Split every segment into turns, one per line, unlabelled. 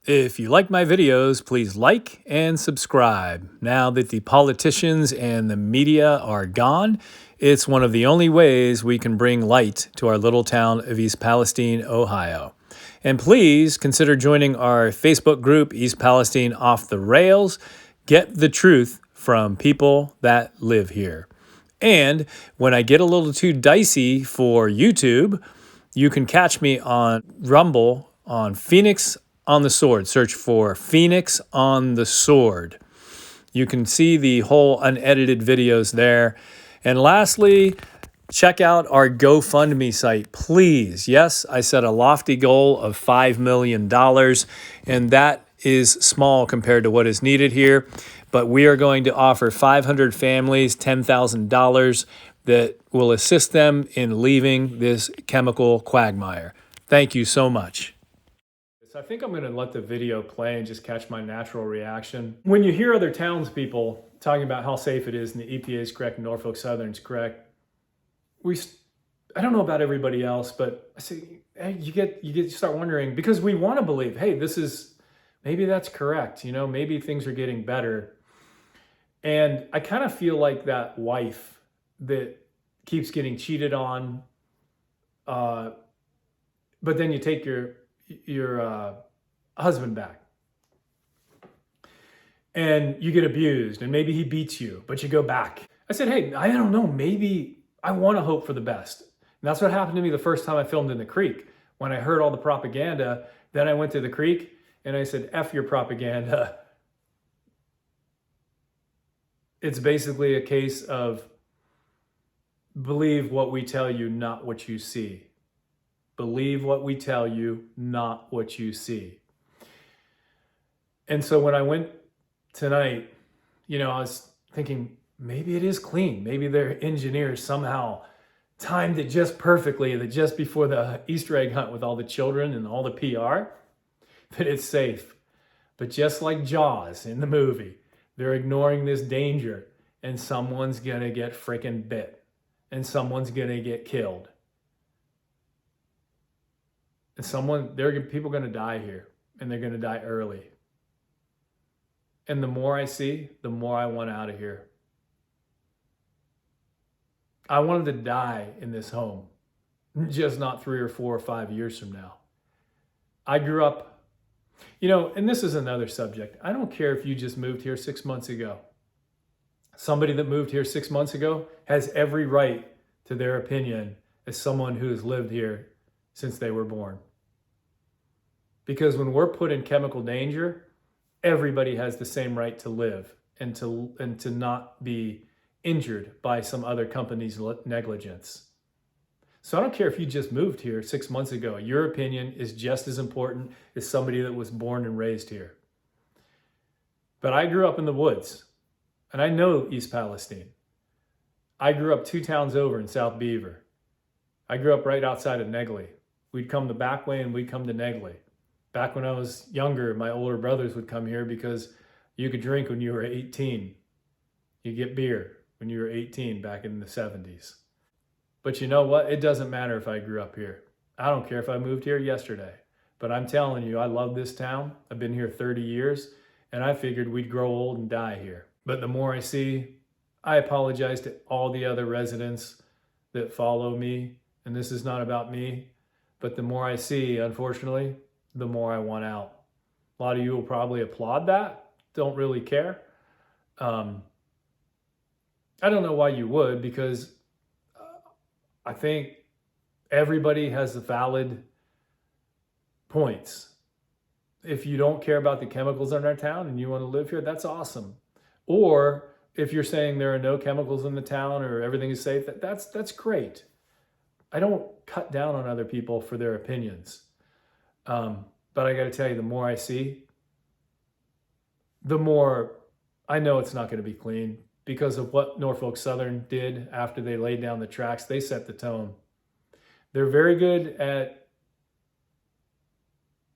If you like my videos, please like and subscribe. Now that the politicians and the media are gone, it's one of the only ways we can bring light to our little town of East Palestine, Ohio. And please consider joining our Facebook group, East Palestine Off the Rails. Get the truth from people that live here. And when I get a little too dicey for YouTube, you can catch me on Rumble on Phoenix on the Sword. Search for Phoenix on the Sword. You can see the whole unedited videos there. And lastly, check out our GoFundMe site, please. Yes, I set a lofty goal of $5 million, and that is small compared to what is needed here. But we are going to offer 500 families $10,000 that will assist them in leaving this chemical quagmire. Thank you so much. So I think I'm going to let the video play and just catch my natural reaction. When you hear other townspeople talking about how safe it is and the EPA is correct and Norfolk Southern's correct, I don't know about everybody else, but I say, hey, you start wondering, because we want to believe, hey, maybe that's correct. Maybe things are getting better. And I kind of feel like that wife that keeps getting cheated on, but then you take your husband back and you get abused and maybe he beats you, but you go back. I said, hey, I don't know, maybe I want to hope for the best. And that's what happened to me the first time I filmed in the creek. When I heard all the propaganda, then I went to the creek and I said, F your propaganda. It's basically a case of believe what we tell you, not what you see. Believe what we tell you, not what you see. And so when I went tonight, I was thinking, maybe it is clean. Maybe their engineers somehow timed it just perfectly, that just before the Easter egg hunt with all the children and all the PR, that it's safe. But just like Jaws in the movie, they're ignoring this danger and someone's gonna get freaking bit and someone's gonna get killed. And people gonna die here, and they're gonna die early. And the more I see, the more I want out of here. I wanted to die in this home, just not 3 or 4 or 5 years from now. I grew up, and this is another subject. I don't care if you just moved here 6 months ago. Somebody that moved here 6 months ago has every right to their opinion as someone who has lived here since they were born. Because when we're put in chemical danger, everybody has the same right to live and to not be injured by some other company's negligence. So I don't care if you just moved here 6 months ago. Your opinion is just as important as somebody that was born and raised here. But I grew up in the woods, and I know East Palestine. I grew up 2 towns over in South Beaver. I grew up right outside of Negley. We'd come the back way and we'd come to Negley. Back when I was younger, my older brothers would come here because you could drink when you were 18. You get beer when you were 18 back in the 70s. But you know what? It doesn't matter if I grew up here. I don't care if I moved here yesterday. But I'm telling you, I love this town. I've been here 30 years, and I figured we'd grow old and die here. But the more I see, I apologize to all the other residents that follow me, and this is not about me, but the more I see, unfortunately, the more I want out. A lot of you will probably applaud that, don't really care. I don't know why you would, because I think everybody has the valid points. If you don't care about the chemicals in our town and you want to live here, that's awesome. Or if you're saying there are no chemicals in the town or everything is safe, that's great. I don't cut down on other people for their opinions. But I got to tell you, the more I see, the more I know it's not going to be clean, because of what Norfolk Southern did after they laid down the tracks. They set the tone. They're very good at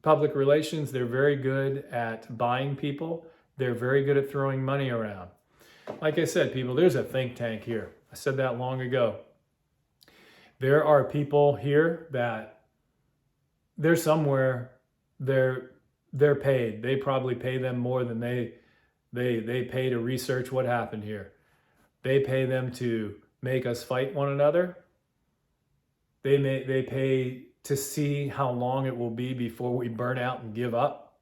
public relations. They're very good at buying people. They're very good at throwing money around. Like I said, people, there's a think tank here. I said that long ago. There are people here that they're somewhere, they're they're paid. They probably pay them more than they pay to research what happened here. They pay them to make us fight one another. They pay to see how long it will be before we burn out and give up.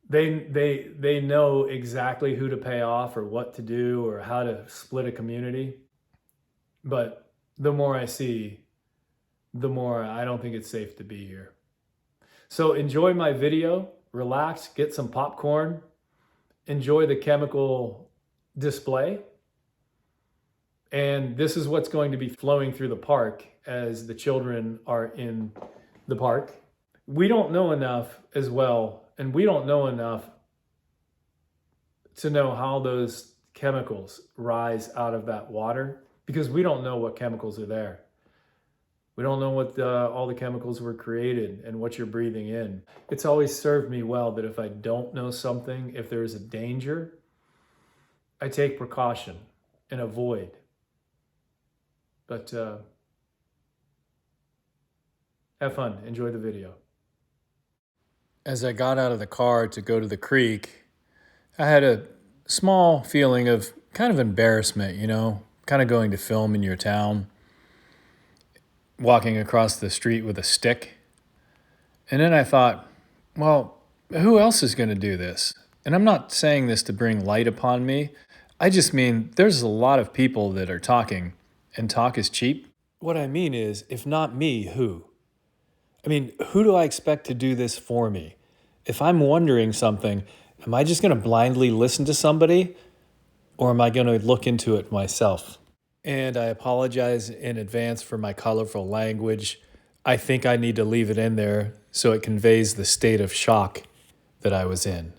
They know exactly who to pay off or what to do or how to split a community. But the more I see, the more I don't think it's safe to be here. So enjoy my video, relax, get some popcorn, enjoy the chemical display. And this is what's going to be flowing through the park as the children are in the park. We don't know enough as well, and we don't know enough to know how those chemicals rise out of that water, because we don't know what chemicals are there. We don't know what all the chemicals were created and what you're breathing in. It's always served me well that if I don't know something, if there is a danger, I take precaution and avoid. But have fun, enjoy the video. As I got out of the car to go to the creek, I had a small feeling of kind of embarrassment, kind of going to film in your town, walking across the street with a stick. And then I thought, well, who else is going to do this? And I'm not saying this to bring light upon me. I just mean there's a lot of people that are talking, and talk is cheap. What I mean is, if not me, who? I mean, who do I expect to do this for me? If I'm wondering something, am I just going to blindly listen to somebody, or am I going to look into it myself? And I apologize in advance for my colorful language. I think I need to leave it in there so it conveys the state of shock that I was in.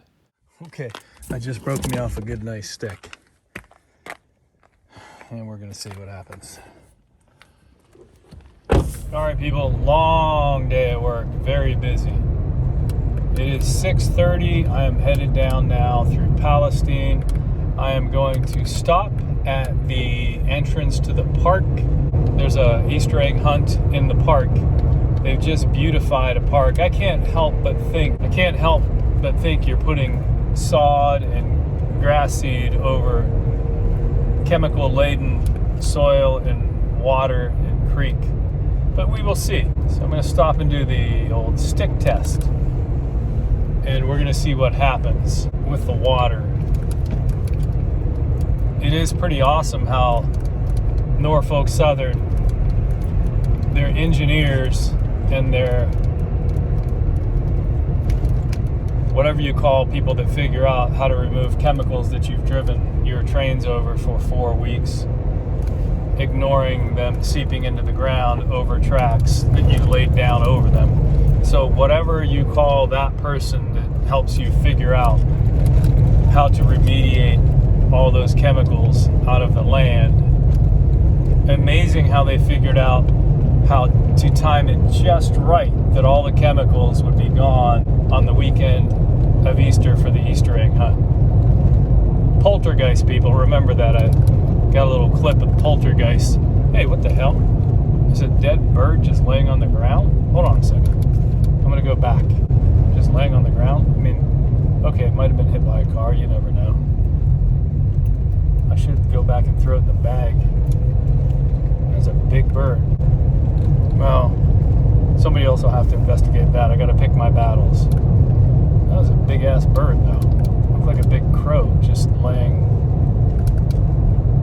Okay, I just broke me off a good nice stick. And we're gonna see what happens. All right, people, long day at work, very busy. It is 6:30. I am headed down now through Palestine. I am going to stop at the entrance to the park. There's a Easter egg hunt in the park. They've just beautified a park. I can't help but think you're putting sod and grass seed over chemical-laden soil and water and creek. But we will see. So I'm going to stop and do the old stick test. And we're going to see what happens with the water. It is pretty awesome how Norfolk Southern, their engineers and their whatever you call people that figure out how to remove chemicals that you've driven your trains over for 4 weeks, ignoring them seeping into the ground over tracks that you laid down over them. So whatever you call that person that helps you figure out how to remediate all those chemicals out of the land, amazing how they figured out how to time it just right that all the chemicals would be gone on the weekend of Easter for the Easter egg hunt. Poltergeist, people, remember that. I got a little clip of poltergeist. Hey, what the hell? Is a dead bird just laying on the ground? Hold on a second. I'm gonna go back. Just laying on the ground? I mean, okay, it might have been hit by a car, you never know. I should go back and throw it in the bag. There's a big bird. Well, somebody else will have to investigate that. I gotta pick my battles. That was a big ass bird though. Looked like a big crow just laying.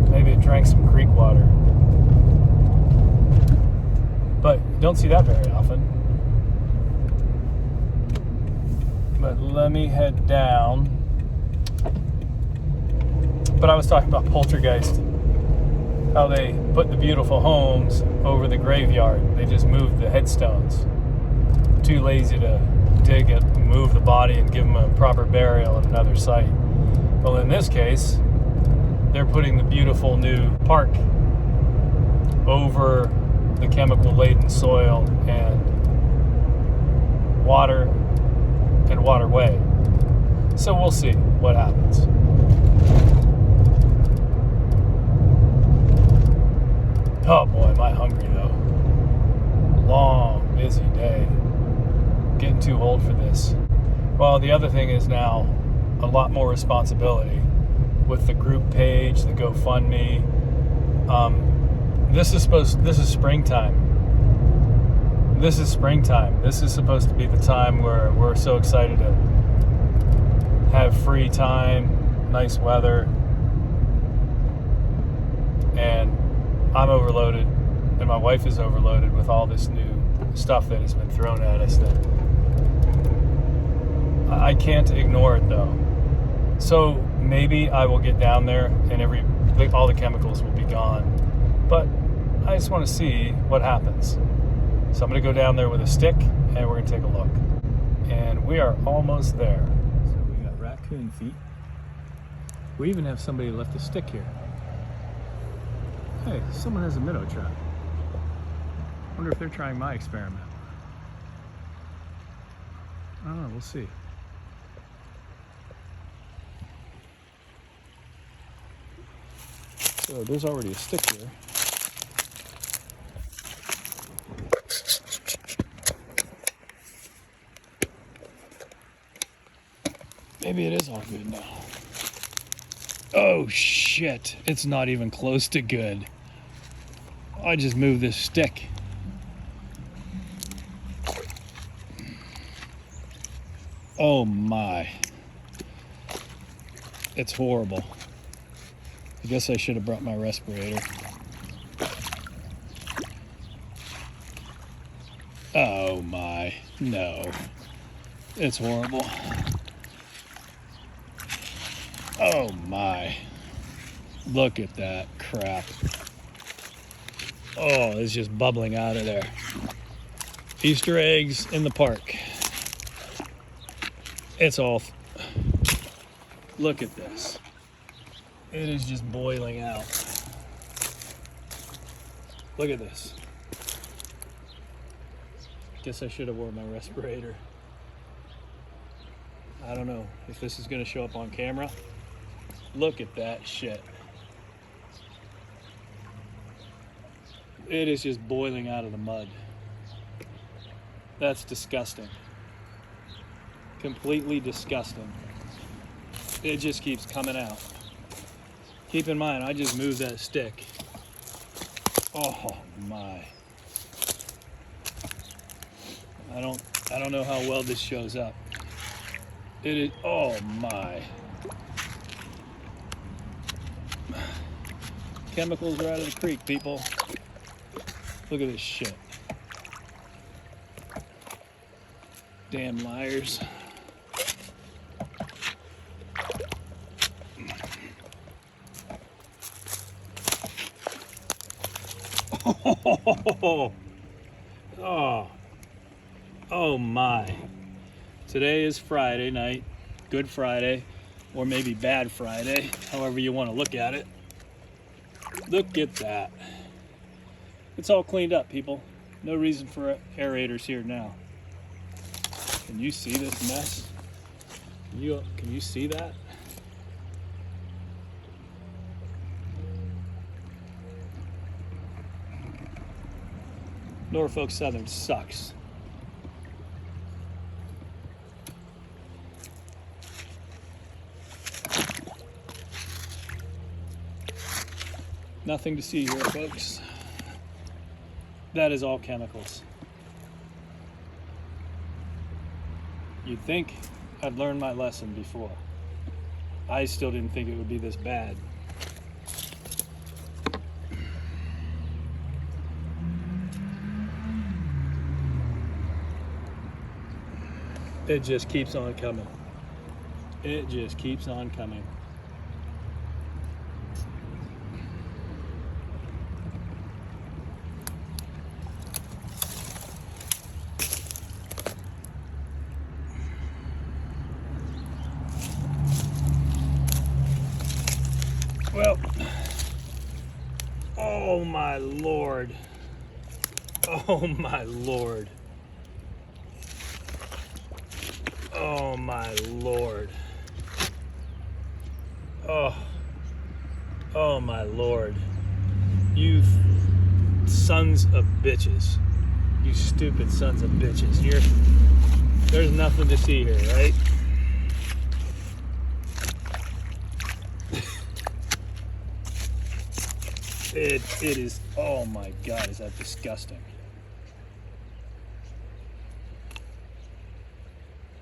Maybe it drank some creek water. But you don't see that very often. But let me head down. But I was talking about poltergeist. How they put the beautiful homes over the graveyard. They just moved the headstones. Too lazy to dig it, move the body, and give them a proper burial at another site. Well, in this case, they're putting the beautiful new park over the chemical-laden soil and water and waterway. So we'll see what happens. Oh boy, am I hungry though. Long, busy day. getting too old for this. Well, the other thing is now a lot more responsibility with the group page, the GoFundMe. This is springtime. This is springtime. This is supposed to be the time where we're so excited to have free time, nice weather, and I'm overloaded, and my wife is overloaded with all this new stuff that has been thrown at us that I can't ignore it though. So maybe I will get down there and all the chemicals will be gone. But I just want to see what happens. So I'm going to go down there with a stick and we're going to take a look. And we are almost there. So we got raccoon feet. We even have somebody left a stick here. Hey, someone has a minnow trap. Wonder if they're trying my experiment. I don't know, we'll see. So there's already a stick here. Maybe it is all good now. Oh shit, it's not even close to good. I just moved this stick. Oh my. It's horrible. I guess I should have brought my respirator. Oh my, no. It's horrible. Oh my. Look at that crap. Oh, it's just bubbling out of there. Easter eggs in the park. It's all... Look at this. It is just boiling out. Look at this. Guess I should have worn my respirator. I don't know if this is going to show up on camera. Look at that shit. It is just boiling out of the mud. That's disgusting. Completely disgusting. It just keeps coming out. Keep in mind, I just moved that stick. Oh my. I don't know how well this shows up. It is, oh my. Chemicals are out of the creek, people. Look at this shit. Damn liars. Oh my. Today is Friday night, Good Friday, or maybe Bad Friday, however you want to look at it. Look at that. It's all cleaned up, people. No reason for aerators here now. Can you see this mess? Can you see that? Norfolk Southern sucks. Nothing to see here, folks. That is all chemicals. You'd think I'd learned my lesson before. I still didn't think it would be this bad. It just keeps on coming. It just keeps on coming. Well, oh my Lord. Oh my Lord. Oh my Lord. Oh my Lord. You sons of bitches. You stupid sons of bitches. There's nothing to see here, right? It is, oh my God, is that disgusting.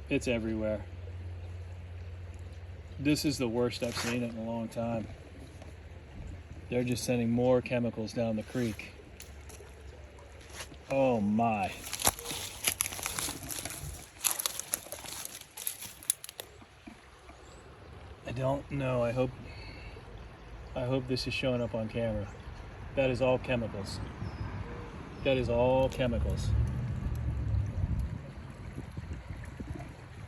It's everywhere. This is the worst I've seen it in a long time. They're just sending more chemicals down the creek. Oh my. I don't know. I hope this is showing up on camera. That is all chemicals. That is all chemicals.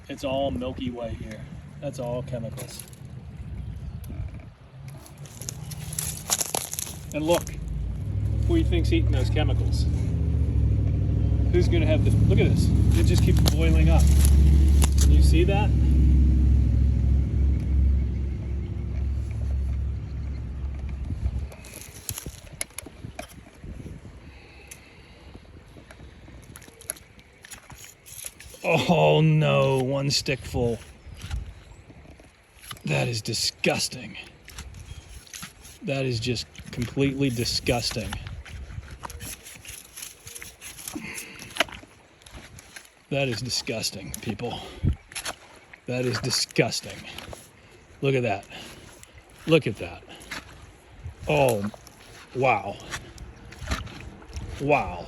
It's all milky white here. That's all chemicals. And look, who do you think's eating those chemicals? Who's gonna have the, look at this. It just keeps boiling up. Can you see that? Oh no, one stick full. That is disgusting. That is just completely disgusting. That is disgusting, people. That is disgusting. Look at that. Look at that. Oh, wow. Wow.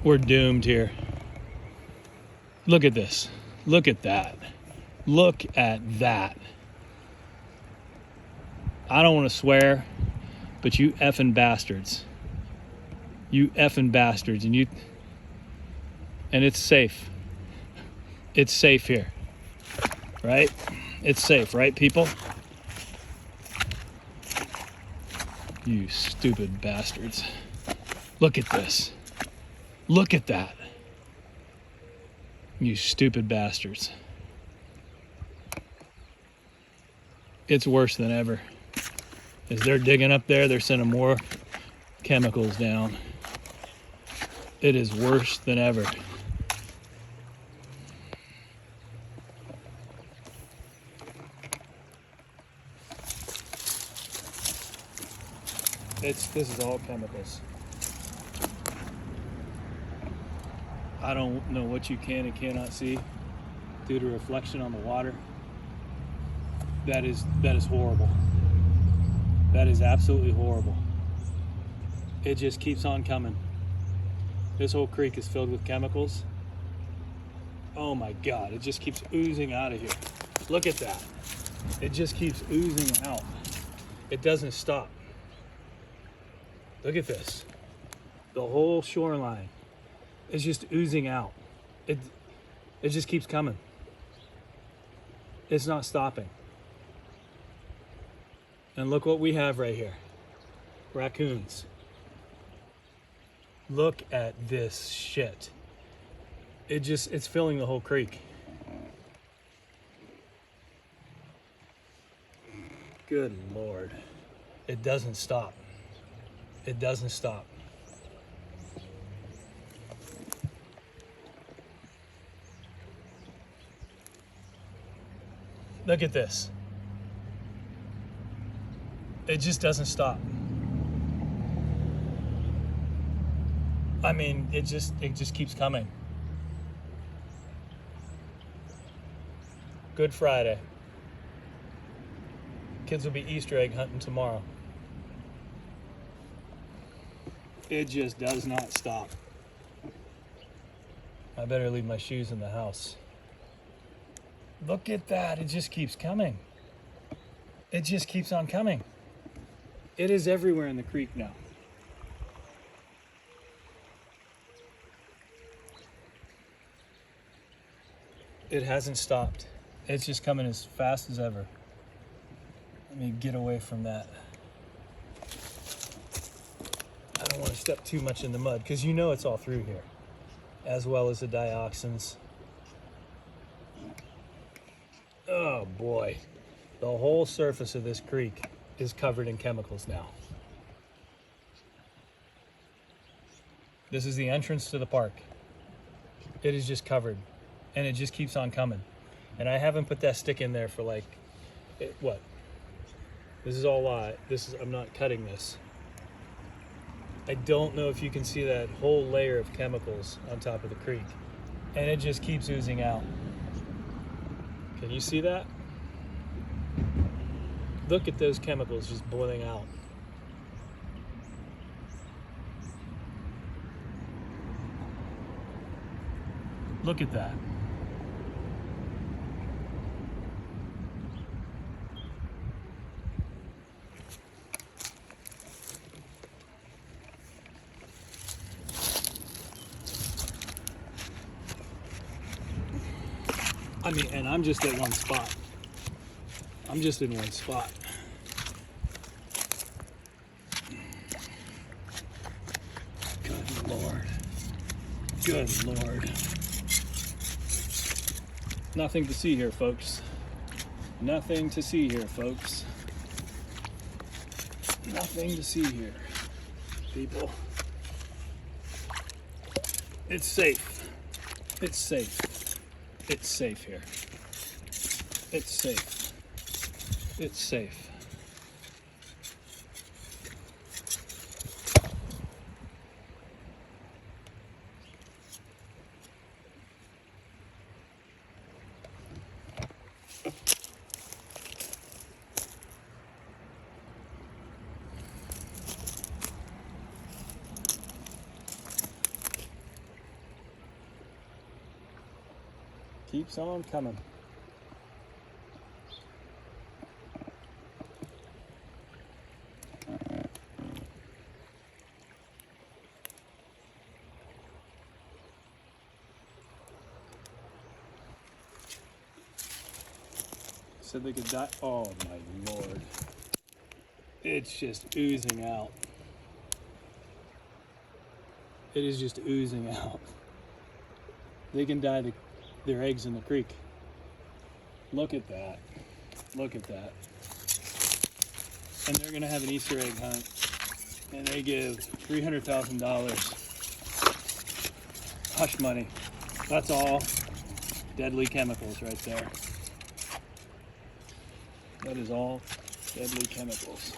We're doomed here. Look at this. Look at that. Look at that. I don't want to swear, but you effing bastards. You effing bastards. And it's safe. It's safe here. Right? It's safe, right, people? You stupid bastards. Look at this. Look at that. You stupid bastards. It's worse than ever. As they're digging up there, they're sending more chemicals down. It is worse than ever. This is all chemicals. I don't know what you can and cannot see due to reflection on the water. That is horrible. That is absolutely horrible. It just keeps on coming. This whole creek is filled with chemicals. Oh my God, it just keeps oozing out of here. Look at that. It just keeps oozing out. It doesn't stop. Look at this. The whole shoreline is just oozing out. It just keeps coming. It's not stopping. And look what we have right here. Raccoons. Look at this shit. It's filling the whole creek. Good Lord. It doesn't stop. It doesn't stop. Look at this. It just doesn't stop. I mean, it just keeps coming. Good Friday. Kids will be Easter egg hunting tomorrow. It just does not stop. I better leave my shoes in the house. Look at that. It just keeps coming. It just keeps on coming. It is everywhere in the creek now. It hasn't stopped. It's just coming as fast as ever. Let me get away from that. I don't want to step too much in the mud because you know it's all through here, as well as the dioxins. Oh boy, the whole surface of this creek is covered in chemicals now. This is the entrance to the park. It is just covered, and it just keeps on coming. And I haven't put that stick in there for like, what? This is all live. I'm not cutting this. I don't know if you can see that whole layer of chemicals on top of the creek. And it just keeps oozing out. Can you see that? Look at those chemicals just boiling out. Look at that. I mean, and I'm just at one spot. I'm just in one spot. Good Lord. Good Lord. Nothing to see here, folks. Nothing to see here, folks. Nothing to see here, people. It's safe. It's safe. It's safe here. It's safe. It's safe. Keeps on coming. Said they could die. Oh my Lord. It's just oozing out. It is just oozing out. They can dye their eggs in the creek. Look at that. Look at that. And they're gonna have an Easter egg hunt. And they give $300,000 hush money. That's all deadly chemicals right there. That is all deadly chemicals.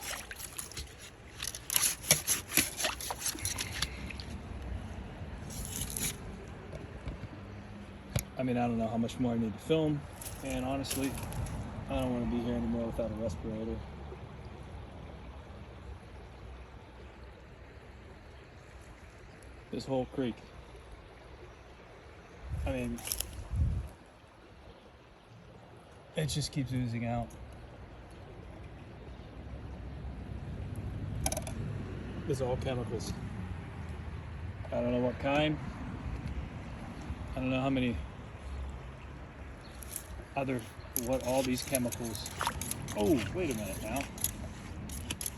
I mean, I don't know how much more I need to film, and honestly, I don't want to be here anymore without a respirator. This whole creek. I mean, it just keeps oozing out. This is all chemicals. I don't know what kind. I don't know how many what all these chemicals. Oh, wait a minute now.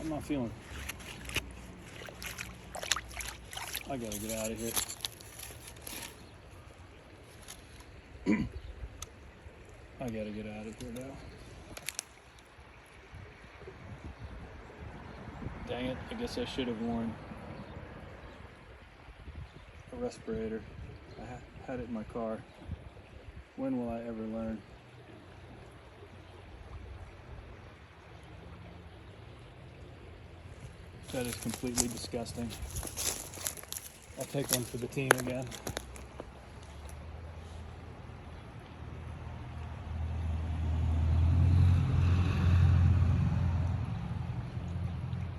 I'm not feeling. I gotta get out of here. I gotta get out of here now. Dang it, I guess I should have worn a respirator. I had it in my car. When will I ever learn? That is completely disgusting. I'll take one for the team again.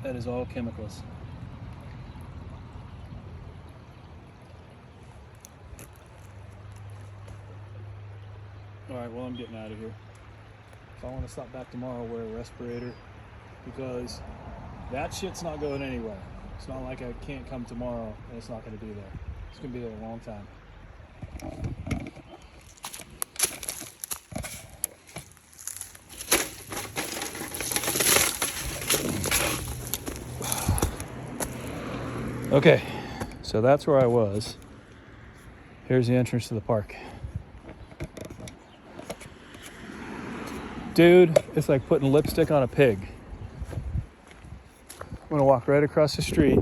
That is all chemicals. All right, well, I'm getting out of here. If I want to stop back tomorrow, I'll wear a respirator, because that shit's not going anywhere. It's not like I can't come tomorrow and it's not going to be there. It's going to be there a long time. Okay, so that's where I was. Here's the entrance to the park. Dude, it's like putting lipstick on a pig. I'm gonna walk right across the street.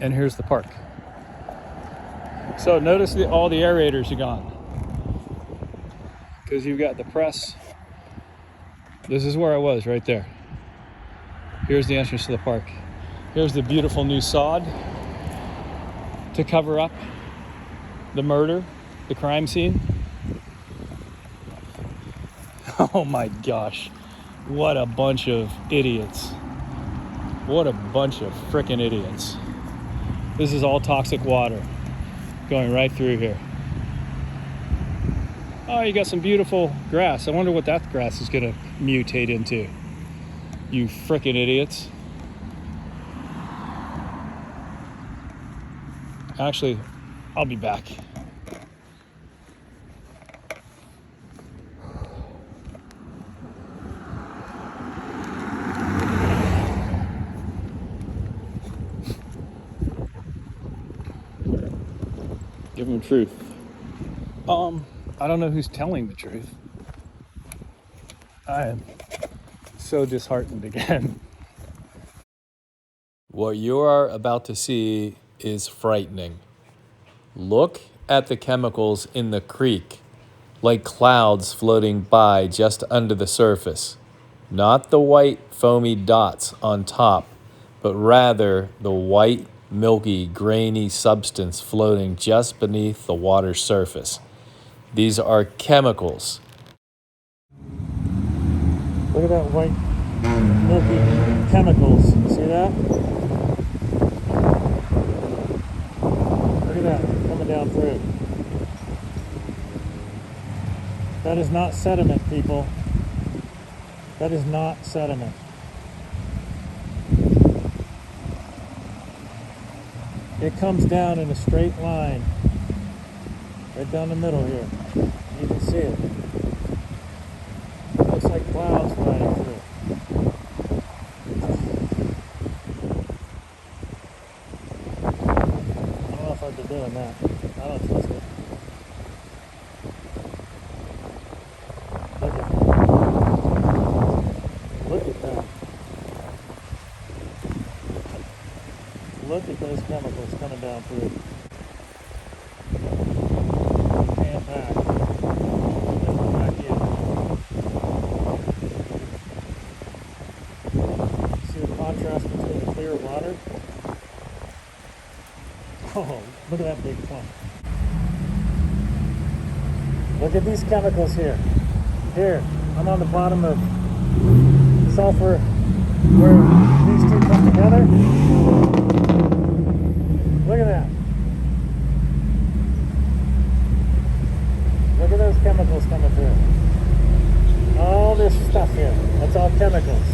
and here's the park. So notice that all the aerators are gone because you've got the press. This is where I was, right there. Here's the entrance to the park. Here's the beautiful new sod to cover up the murder, the crime scene. Oh my gosh, what a bunch of idiots. What a bunch of frickin' idiots. This is all toxic water going right through here. Oh, you got some beautiful grass. I wonder what that grass is gonna mutate into. You frickin' idiots. Actually, I'll be back. Give them truth. I don't know who's telling the truth. I am so disheartened again. What you are about to see is frightening. Look at the chemicals in the creek, like clouds floating by just under the surface. Not the white foamy dots on top, but rather the white, milky, grainy substance floating just beneath the water's surface. These are chemicals. Look at that white, milky chemicals. See that? Look at that coming down through. That is not sediment, people. That is not sediment. It comes down in a straight line, right down the middle here. You can see it. It looks like clouds riding through. I don't know if I'd be doing that. I don't trust it. Look at that. Look at those chemicals coming down through. And back. And back in. See the contrast between the clear water? Oh, look at that big clump. Look at these chemicals here. Here, I'm on the bottom of sulfur where these two come together. Look at that. Look at those chemicals coming through. All this stuff here, that's all chemicals.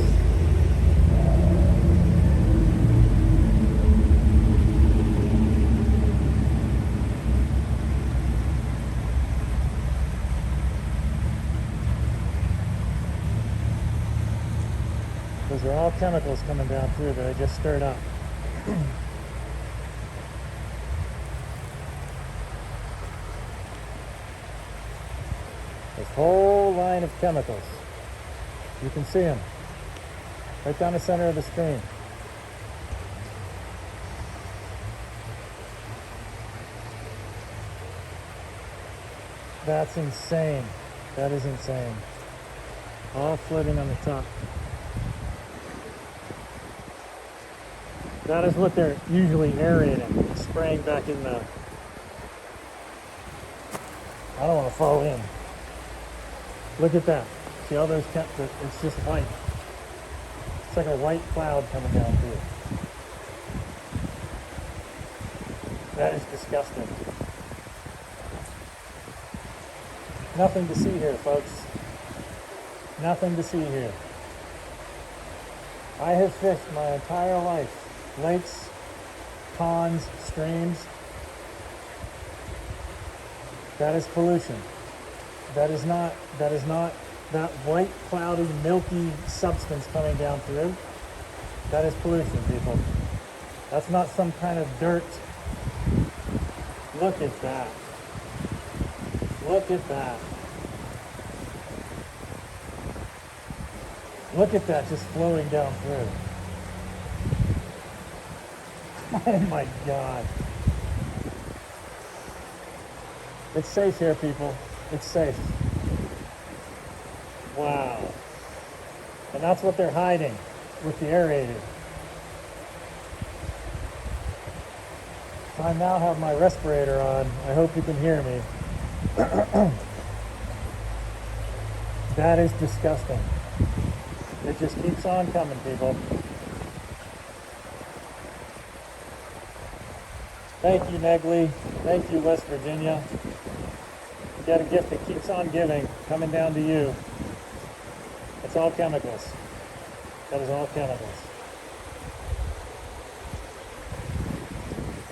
Those are all chemicals coming down through that I just stirred up. This whole line of chemicals. You can see them right down the center of the screen. That's insane. That is insane. All floating on the top. That is what they're usually aerating, spraying back in the... I don't want to fall in. Look at that. See all those it's just white. It's like a white cloud coming down through. That is disgusting. Nothing to see here, folks. Nothing to see here. I have fished my entire life. Lakes, ponds, streams. That is pollution. That is not that white, cloudy, milky substance coming down through. That is pollution, people. That's not some kind of dirt. Look at that. Look at that. Look at that just flowing down through. Oh my God. It's safe here, people. It's safe. Wow. And that's what they're hiding with the aerator. I now have my respirator on. I hope you can hear me. That is disgusting. It just keeps on coming, people. Thank you, Negley. Thank you, West Virginia. You got a gift that keeps on giving, coming down to you. It's all chemicals. That is all chemicals.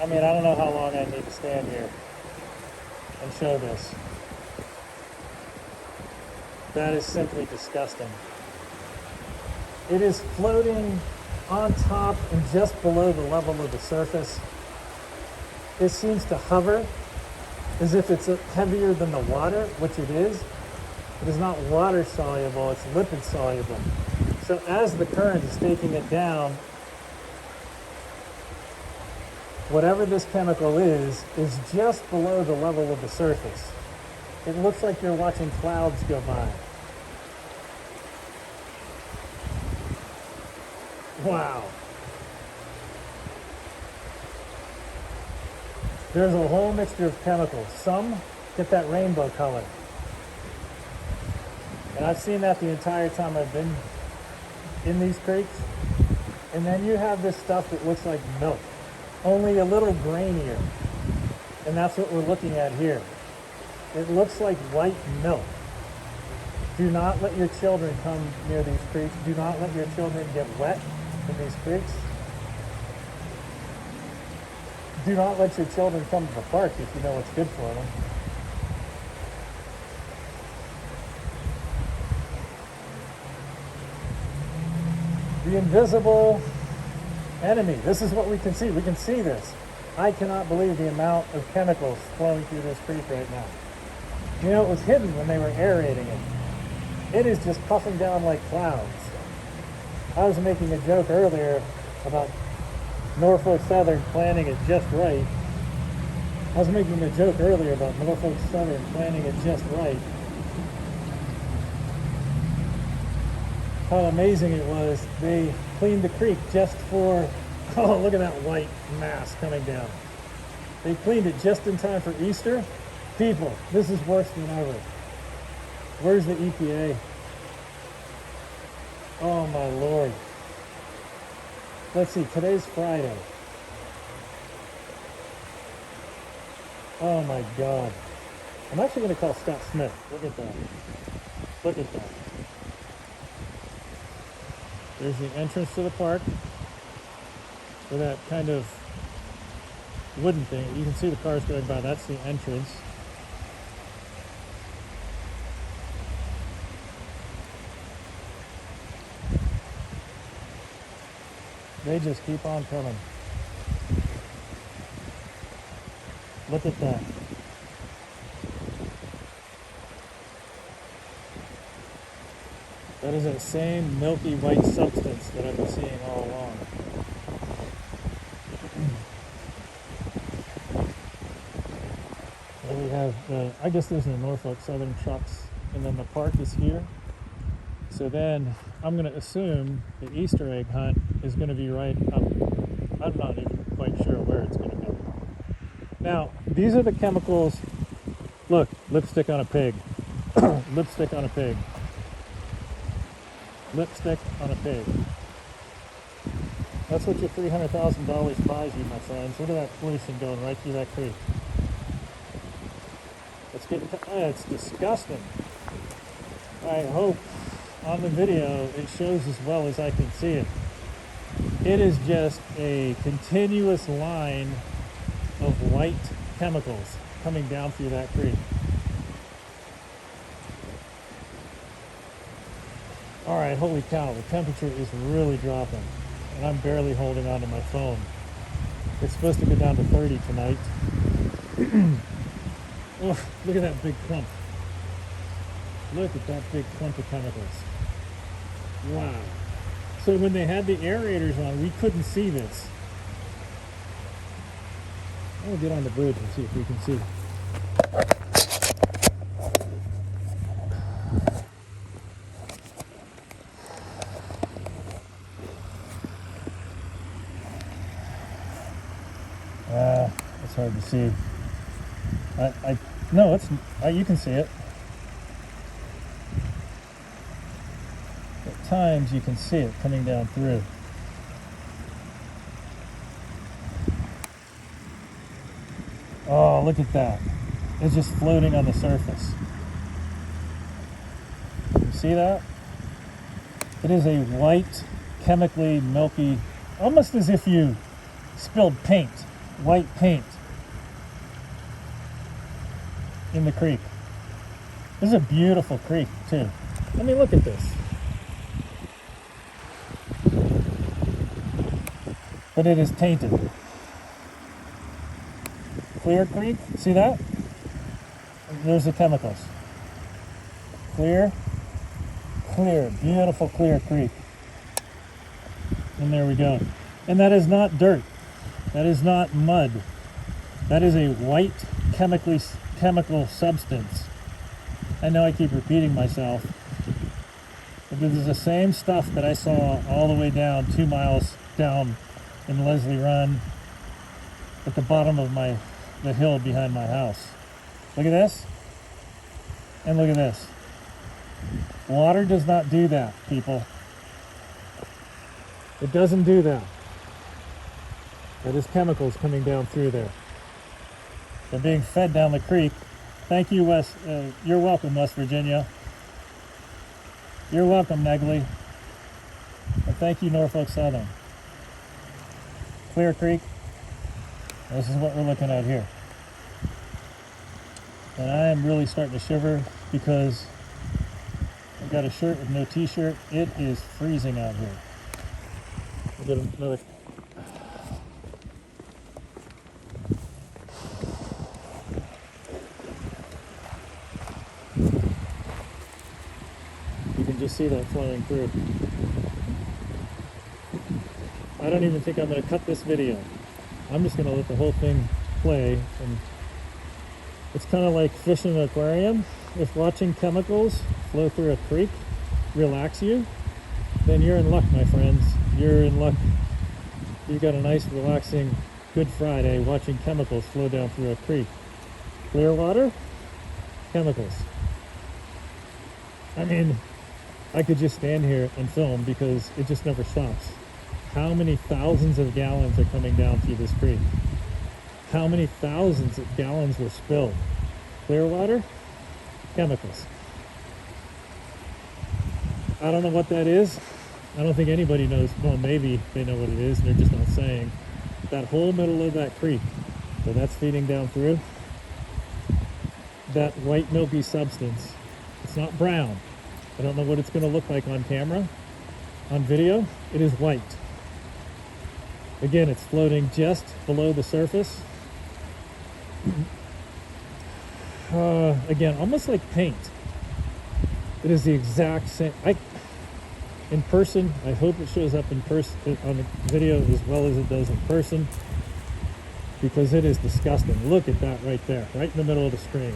I mean, I don't know how long I need to stand here and show this. That is simply disgusting. It is floating on top and just below the level of the surface. It seems to hover as if it's heavier than the water, which it is. It is not water soluble, it's lipid soluble. So as the current is taking it down, whatever this chemical is just below the level of the surface. It looks like you're watching clouds go by. Wow. There's a whole mixture of chemicals. Some get that rainbow color. And I've seen that the entire time I've been in these creeks. And then you have this stuff that looks like milk, only a little grainier. And that's what we're looking at here. It looks like white milk. Do not let your children come near these creeks. Do not let your children get wet in these creeks. Do not let your children come to the park if you know what's good for them. The invisible enemy. This is what we can see. We can see this. I cannot believe the amount of chemicals flowing through this creek right now. You know, it was hidden when they were aerating it. It is just puffing down like clouds. I was making a joke earlier about Norfolk Southern planning it just right. I was making a joke earlier about Norfolk Southern planning it just right. How amazing it was. They cleaned the creek just for, oh, look at that white mass coming down. They cleaned it just in time for Easter. People, this is worse than ever. Where's the EPA? Oh my Lord. Let's see, today's Friday. Oh my God. I'm actually going to call Scott Smith. Look at that. Look at that. There's the entrance to the park with that kind of wooden thing. You can see the cars going by. That's the entrance. They just keep on coming. Look at that. That is that same milky white substance that I've been seeing all along. And we have I guess there's the Norfolk Southern trucks, and then the park is here. So then I'm going to assume the Easter egg hunt is going to be right up. I'm not even quite sure where it's going to go. Now, these are the chemicals. Look, lipstick on a pig. Lipstick on a pig. Lipstick on a pig. That's what your $300,000 buys you, my friends. Look at that pollution going right through that creek. It's getting, it's disgusting. I hope on the video it shows as well as I can see it. It is just a continuous line of white chemicals coming down through that creek. All right, holy cow, the temperature is really dropping, and I'm barely holding on to my phone. It's supposed to go down to 30 tonight. Oh, look at that big clump. Look at that big clump of chemicals. Wow. So when they had the aerators on, we couldn't see this. We'll get on the bridge and see if we can see. It's hard to see. No, you can see it. At times you can see it coming down through. Oh, look at that. It's just floating on the surface. You see that? It is a white, chemically milky, almost as if you spilled paint, white paint, in the creek. This is a beautiful creek, too. I mean, look at this. But it is tainted. Clear creek, see that? There's the chemicals. Clear, beautiful clear creek. And there we go. And that is not dirt. That is not mud. That is a white chemical substance. I know I keep repeating myself, but this is the same stuff that I saw all the way down 2 miles down in Leslie Run at the bottom of the hill behind my house. Look at this, and look at this. Water does not do that, people. It doesn't do that. That is chemicals coming down through there. They're being fed down the creek. Thank you, you're welcome, West Virginia. You're welcome, Negley. And thank you, Norfolk Southern. Clear Creek. This is what we're looking at here. And I am really starting to shiver because I've got a shirt with no t-shirt. It is freezing out here. We'll get another. You can just see that flowing through. I don't even think I'm going to cut this video. I'm just going to let the whole thing play. And it's kind of like fishing in an aquarium. If watching chemicals flow through a creek relax you, then you're in luck, my friends. You're in luck. You've got a nice, relaxing Good Friday watching chemicals flow down through a creek. Clear water, chemicals. I mean, I could just stand here and film because it just never stops. How many thousands of gallons are coming down through this creek? How many thousands of gallons were spilled? Clear water, chemicals. I don't know what that is. I don't think anybody knows. Well, maybe they know what it is, and they're just not saying. That whole middle of that creek, so that's feeding down through, that white milky substance. It's not brown. I don't know what it's going to look like on camera. On video, it is white. Again, it's floating just below the surface. Again, almost like paint. It is the exact same. In person, I hope it shows up in person on the video as well as it does in person, because it is disgusting. Look at that right there, right in the middle of the screen.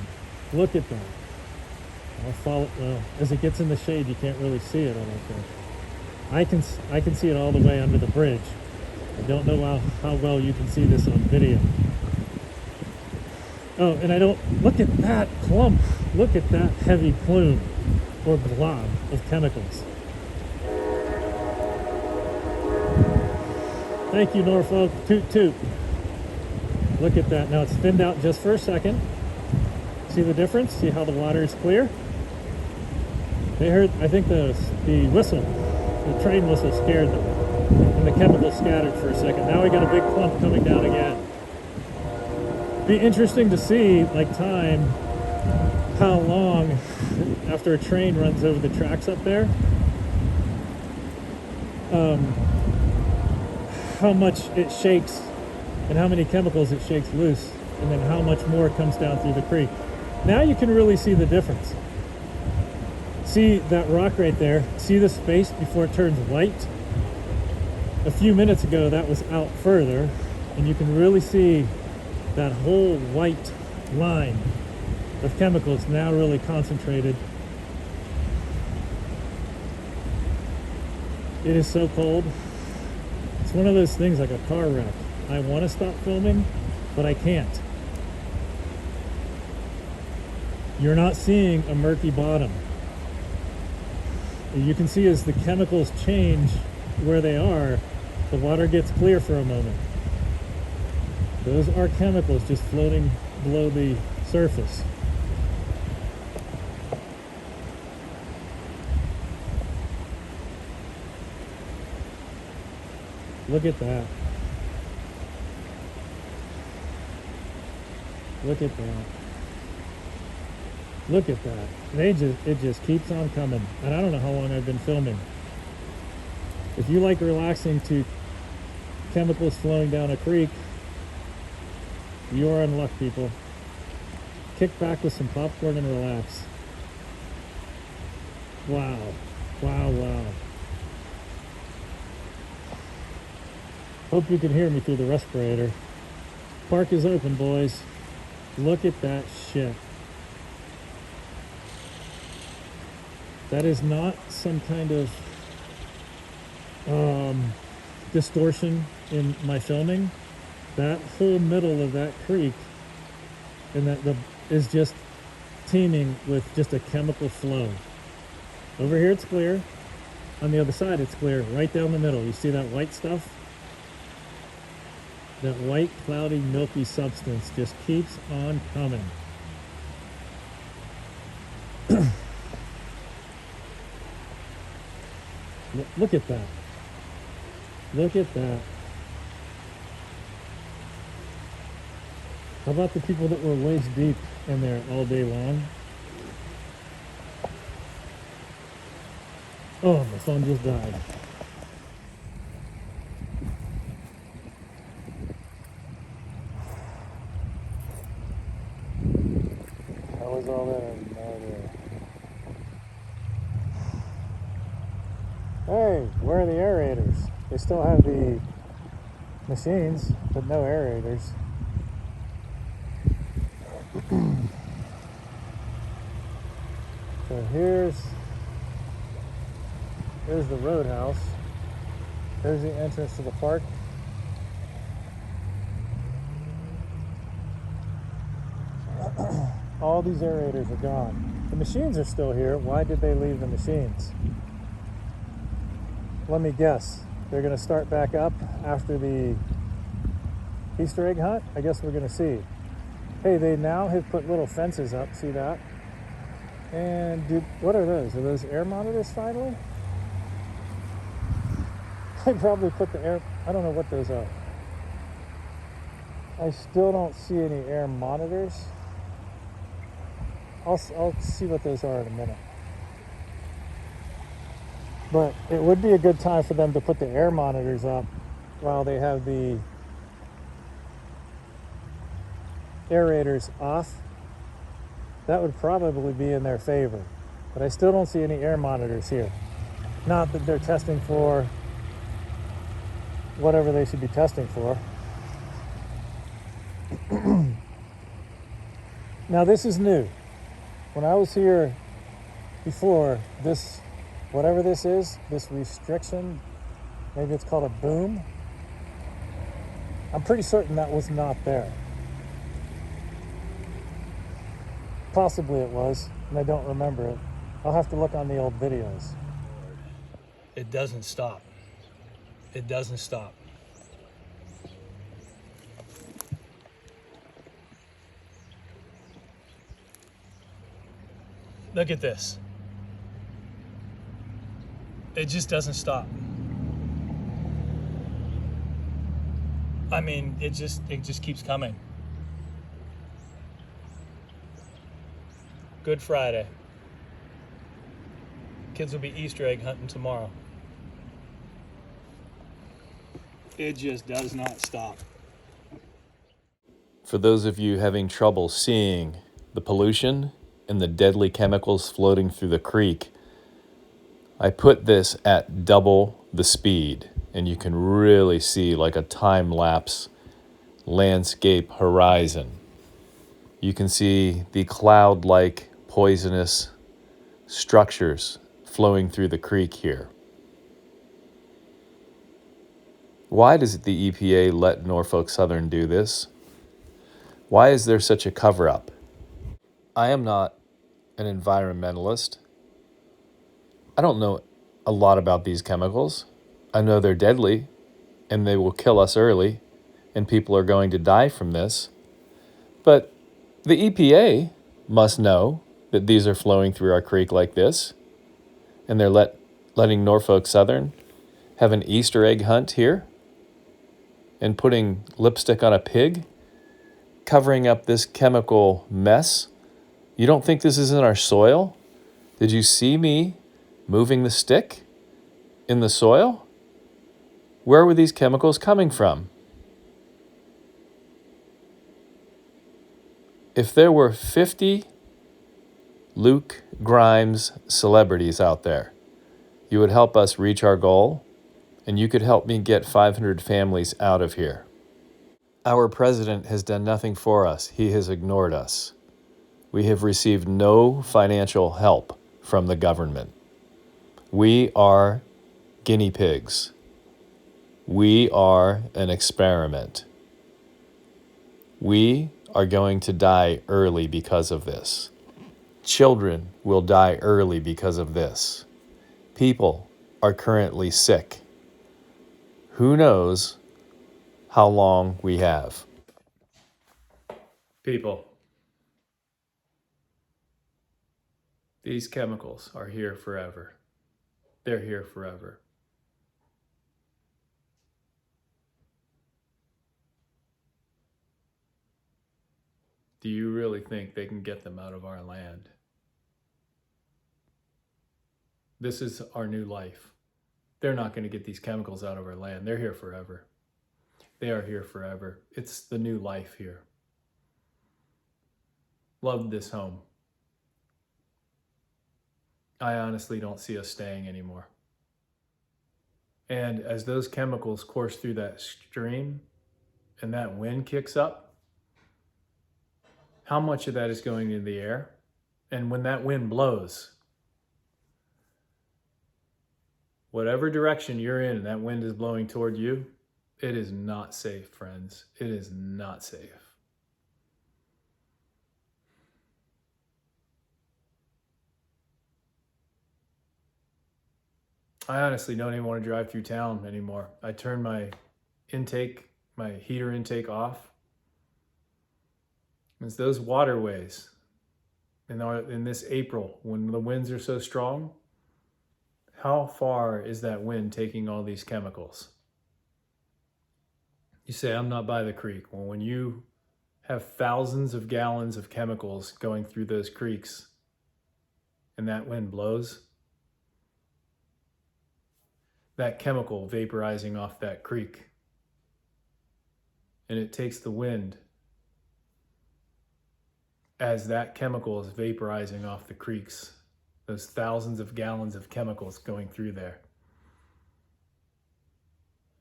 Look at that. I'll follow. As it gets in the shade, you can't really see it. I don't think. I can see it all the way under the bridge. I don't know how well you can see this on video. Oh, and I don't, look at that clump. Look at that heavy plume or glob of chemicals. Thank you, Norfolk. Toot toot. Look at that. Now it's thinned out just for a second. See the difference? See how the water is clear? They heard, I think the whistle, the train whistle scared them. And the chemicals scattered for a second. Now we got a big clump coming down again. Be interesting to see, like time, how long after a train runs over the tracks up there, how much it shakes and how many chemicals it shakes loose, and then how much more comes down through the creek. Now you can really see the difference. See that rock right there? See the space before it turns white? A few minutes ago that was out further, and you can really see
that whole white line of chemicals now really concentrated. It is so cold. It's one of those things like a car wreck. I want to stop filming, but I can't. You're not seeing a murky bottom. You can see as the chemicals change where they are, the water gets clear for a moment. Those are chemicals just floating below the surface. Look at that. Look at that. Look at that. It just keeps on coming. And I don't know how long I've been filming. If you like relaxing to chemicals flowing down a creek, you are in luck, people. Kick back with some popcorn and relax. Wow. Wow, wow. Hope you can hear me through the respirator. Park is open, boys. Look at that shit. That is not some kind of distortion in my filming. That whole middle of that creek and is just teeming with just a chemical flow. Over here it's clear. On the other side it's clear. Right down the middle. You see that white stuff? That white, cloudy, milky substance just keeps on coming. Look at that. Look at that. How about the people that were waist deep in there all day long? Oh, my phone just died. How was all that? I have no idea. Hey, where are the aerators? They still have the machines, but no aerators. So here's the roadhouse. There's the entrance to the park. All these aerators are gone. The machines are still here. Why did they leave the machines? Let me guess. They're going to start back up after the Easter egg hunt? I guess we're going to see. Hey, they now have put little fences up. See that? And what are those? Are those air monitors finally? They probably put the air... I don't know what those are. I still don't see any air monitors. I'll see what those are in a minute. But it would be a good time for them to put the air monitors up while they have the aerators off. That would probably be in their favor. But I still don't see any air monitors here. Not that they're testing for whatever they should be testing for. Now this is new. When I was here before, this, whatever this is, this restriction, maybe it's called a boom, I'm pretty certain that was not there. Possibly it was, and I don't remember it. I'll have to look on the old videos. It doesn't stop. It doesn't stop. Look at this. It just doesn't stop. I mean, it just keeps coming. Good Friday. Kids will be Easter egg hunting tomorrow. It just does not stop.
For those of you having trouble seeing the pollution and the deadly chemicals floating through the creek, I put this at double the speed, and you can really see like a time lapse
landscape horizon. You can see the cloud-like poisonous structures flowing through the creek here. Why does the EPA let Norfolk Southern do this? Why is there such a cover-up? I am not an environmentalist. I don't know a lot about these chemicals. I know they're deadly and they will kill us early and people are going to die from this. But the EPA must know that these are flowing through our creek like this, and they're letting Norfolk Southern have an Easter egg hunt here and putting lipstick on a pig, covering up this chemical mess. You don't think this is in our soil? Did you see me moving the stick in the soil? Where were these chemicals coming from? If there were 50 Luke Grimes celebrities out there, you would help us reach our goal, and you could help me get 500 families out of here. Our president has done nothing for us. He has ignored us. We have received no financial help from the government. We are guinea pigs. We are an experiment. We are going to die early because of this. Children will die early because of this. People are currently sick. Who knows how long we have?
People, these chemicals are here forever. They're here forever. Do you really think they can get them out of our land? This is our new life. They're not going to get these chemicals out of our land. They're here forever. They are here forever. It's the new life here. Loved this home. I honestly don't see us staying anymore. And as those chemicals course through that stream and that wind kicks up, how much of that is going into the air? And when that wind blows, whatever direction you're in and that wind is blowing toward you, it is not safe, friends. It is not safe. I honestly don't even want to drive through town anymore. I turn my heater intake off. It's those waterways in this April when the winds are so strong. How far is that wind taking all these chemicals? You say, I'm not by the creek. Well, when you have thousands of gallons of chemicals going through those creeks and that wind blows, that chemical vaporizing off that creek, and it takes the wind as that chemical is vaporizing off the creeks, those thousands of gallons of chemicals going through there,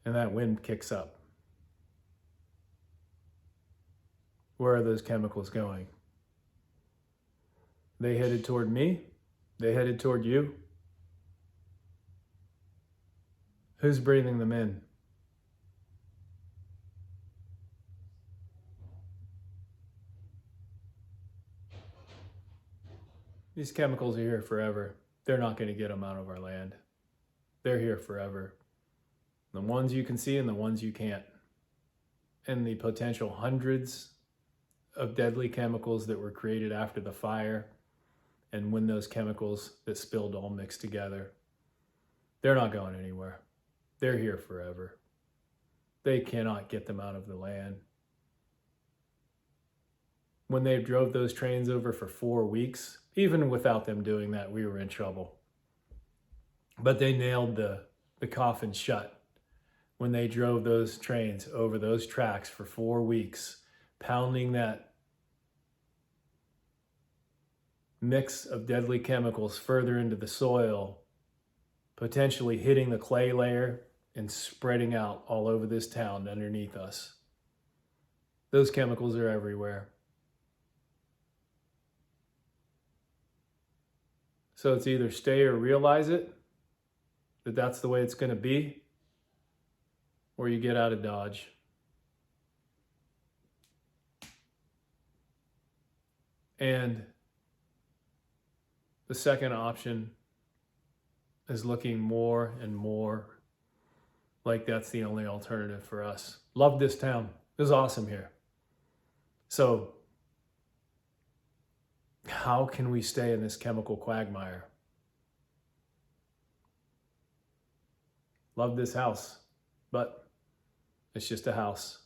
and that wind kicks up. Where are those chemicals going? They headed toward me? They headed toward you? Who's breathing them in? These chemicals are here forever. They're not going to get them out of our land. They're here forever. The ones you can see and the ones you can't. And the potential hundreds of deadly chemicals that were created after the fire, and when those chemicals that spilled all mixed together, they're not going anywhere. They're here forever. They cannot get them out of the land. When they drove those trains over for 4 weeks, even without them doing that, we were in trouble. But they nailed the coffin shut when they drove those trains over those tracks for 4 weeks, pounding that mix of deadly chemicals further into the soil, potentially hitting the clay layer and spreading out all over this town underneath us. Those chemicals are everywhere. So it's either stay or realize it, that that's the way it's going to be, or you get out of Dodge. And the second option is looking more and more like that's the only alternative for us. Love this town. It was awesome here. So how can we stay in this chemical quagmire? Love this house, but it's just a house.